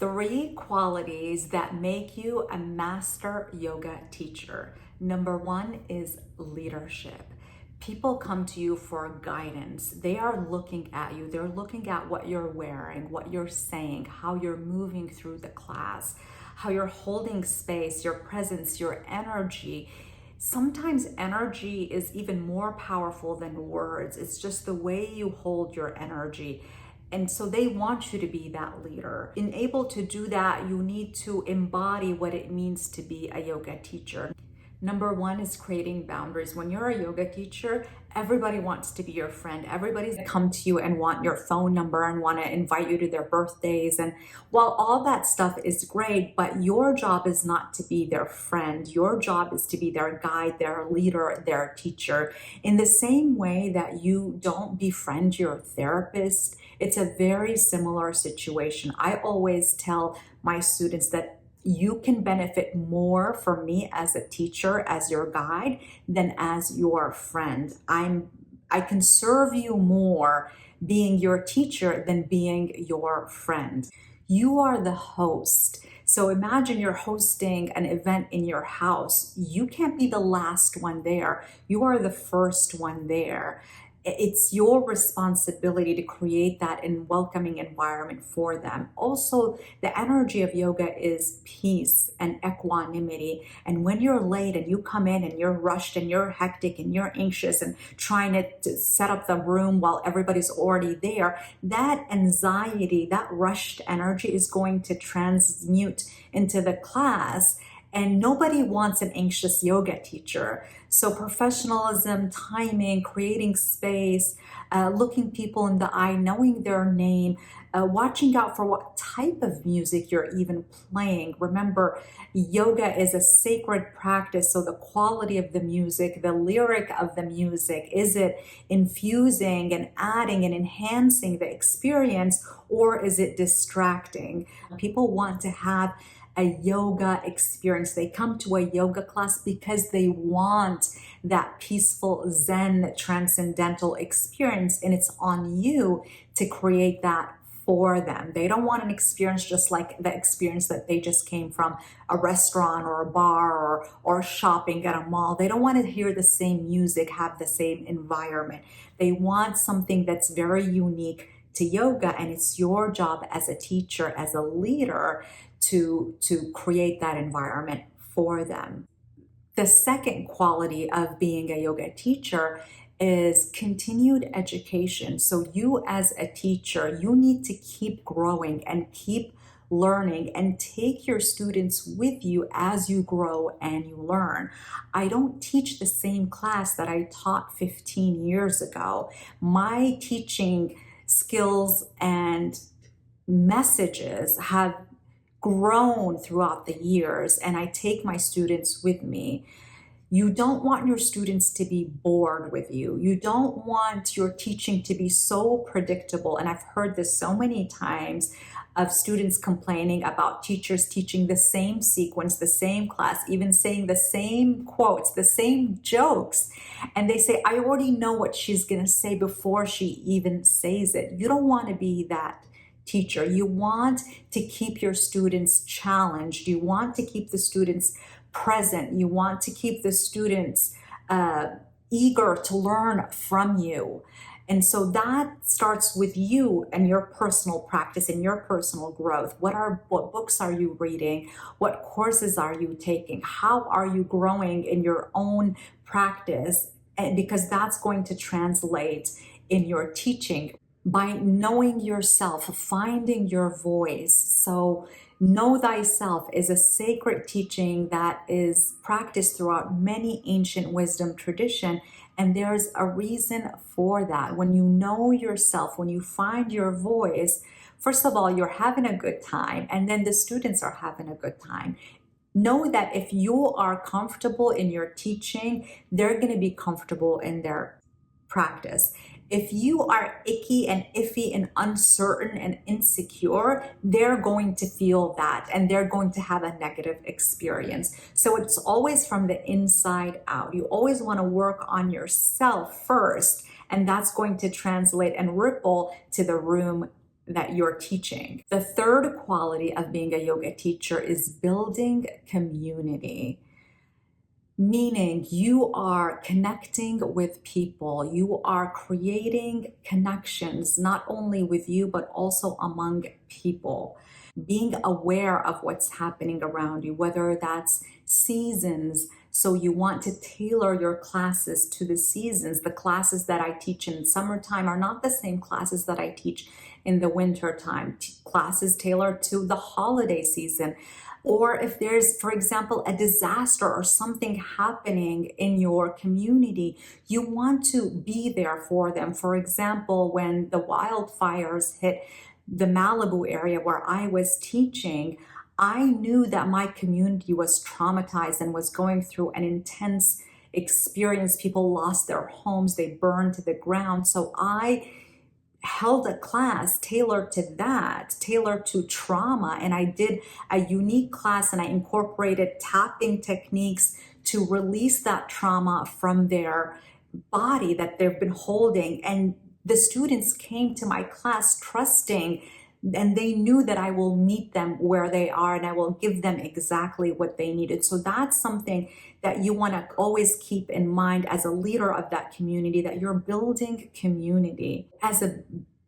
Three qualities that make you a master yoga teacher. Number one is leadership. People come to you for guidance. They are looking at you. They're looking at what you're wearing, what you're saying, how you're moving through the class, how you're holding space, your presence, your energy. Sometimes energy is even more powerful than words. It's just the way you hold your energy. And so they want you to be that leader. In able to do that, you need to embody what it means to be a yoga teacher. Number one is creating boundaries. When you're a yoga teacher, everybody wants to be your friend. Everybody's gonna come to you and want your phone number and want to invite you to their birthdays. And while all that stuff is great, but your job is not to be their friend. Your job is to be their guide, their leader, their teacher. In the same way that you don't befriend your therapist, it's a very similar situation. I always tell my students that you can benefit more from me as a teacher, as your guide, than as your friend. I can serve you more being your teacher than being your friend. You are the host. So imagine you're hosting an event in your house. You can't be the last one there. You are the first one there. It's your responsibility to create that and welcoming environment for them. Also, the energy of yoga is peace and equanimity. And when you're late and you come in and you're rushed and you're hectic and you're anxious and trying to set up the room while everybody's already there, that anxiety, that rushed energy is going to transmute into the class. And nobody wants an anxious yoga teacher. So professionalism, timing, creating space, looking people in the eye, knowing their name, watching out for what type of music you're even playing. Remember, yoga is a sacred practice, so the quality of the music, the lyric of the music, is it infusing and adding and enhancing the experience, or is it distracting? People want to have a yoga experience. They come to a yoga class because they want that peaceful Zen transcendental experience, and it's on you to create that for them. They don't want an experience just like the experience that they just came from a restaurant or a bar or shopping at a mall. They don't want to hear the same music, have the same environment. They want something that's very unique to yoga, and it's your job as a teacher, as a leader, to create that environment for them. The second quality of being a yoga teacher is continued education. So you as a teacher, you need to keep growing and keep learning and take your students with you as you grow and you learn. I don't teach the same class that I taught 15 years ago. My teaching skills and messages have grown throughout the years, and I take my students with me. You don't want your students to be bored with you. You don't want your teaching to be so predictable. And I've heard this so many times of students complaining about teachers teaching the same sequence, the same class, even saying the same quotes, the same jokes. And they say, I already know what she's going to say before she even says it. You don't want to be that teacher. You want to keep your students challenged. You want to keep the students present. You want to keep the students eager to learn from you. And so that starts with you and your personal practice and your personal growth. What books are you reading? What courses are you taking? How are you growing in your own practice? And because that's going to translate in your teaching. By knowing yourself, finding your voice. So know thyself is a sacred teaching that is practiced throughout many ancient wisdom tradition. And there's a reason for that. When you know yourself, when you find your voice, first of all, you're having a good time, and then the students are having a good time. Know that if you are comfortable in your teaching, they're going to be comfortable in their practice. If you are icky and iffy and uncertain and insecure, they're going to feel that and they're going to have a negative experience. So it's always from the inside out. You always want to work on yourself first, and that's going to translate and ripple to the room that you're teaching. The third quality of being a yoga teacher is building community, meaning you are connecting with people. You are creating connections, not only with you, but also among people. Being aware of what's happening around you, whether that's seasons. So you want to tailor your classes to the seasons. The classes that I teach in summertime are not the same classes that I teach in the winter time. Classes tailored to the holiday season. Or if there's, for example, a disaster or something happening in your community, you want to be there for them. For example, when the wildfires hit the Malibu area where I was teaching, I knew that my community was traumatized and was going through an intense experience. People lost their homes, they burned to the ground. So I held a class tailored to that, tailored to trauma. And I did a unique class and I incorporated tapping techniques to release that trauma from their body that they've been holding. And the students came to my class trusting, and they knew that I will meet them where they are and I will give them exactly what they needed. So that's something that you want to always keep in mind as a leader of that community, that you're building community. As a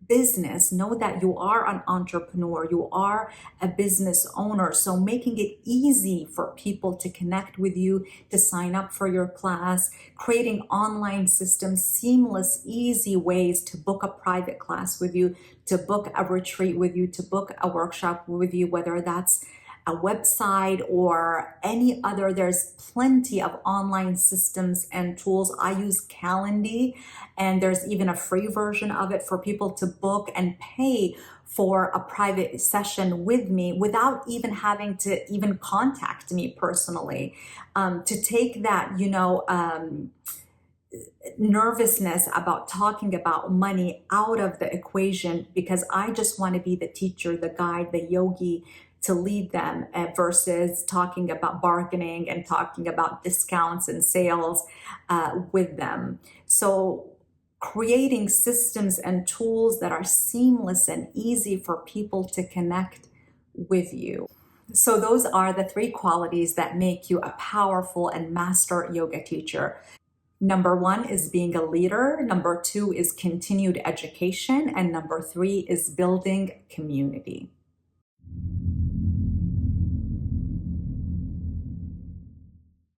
business, know that you are an entrepreneur, you are a business owner. So making it easy for people to connect with you, to sign up for your class, creating online systems, seamless, easy ways to book a private class with you, to book a retreat with you, to book a workshop with you, whether that's a website or any other. There's plenty of online systems and tools. I use Calendly, and there's even a free version of it for people to book and pay for a private session with me without even having to even contact me personally. To take that, nervousness about talking about money out of the equation, because I just want to be the teacher, the guide, the yogi to lead them, versus talking about bargaining and talking about discounts and sales with them. So creating systems and tools that are seamless and easy for people to connect with you. So those are the three qualities that make you a powerful and master yoga teacher. Number one is being a leader. Number two is continued education. And number three is building community.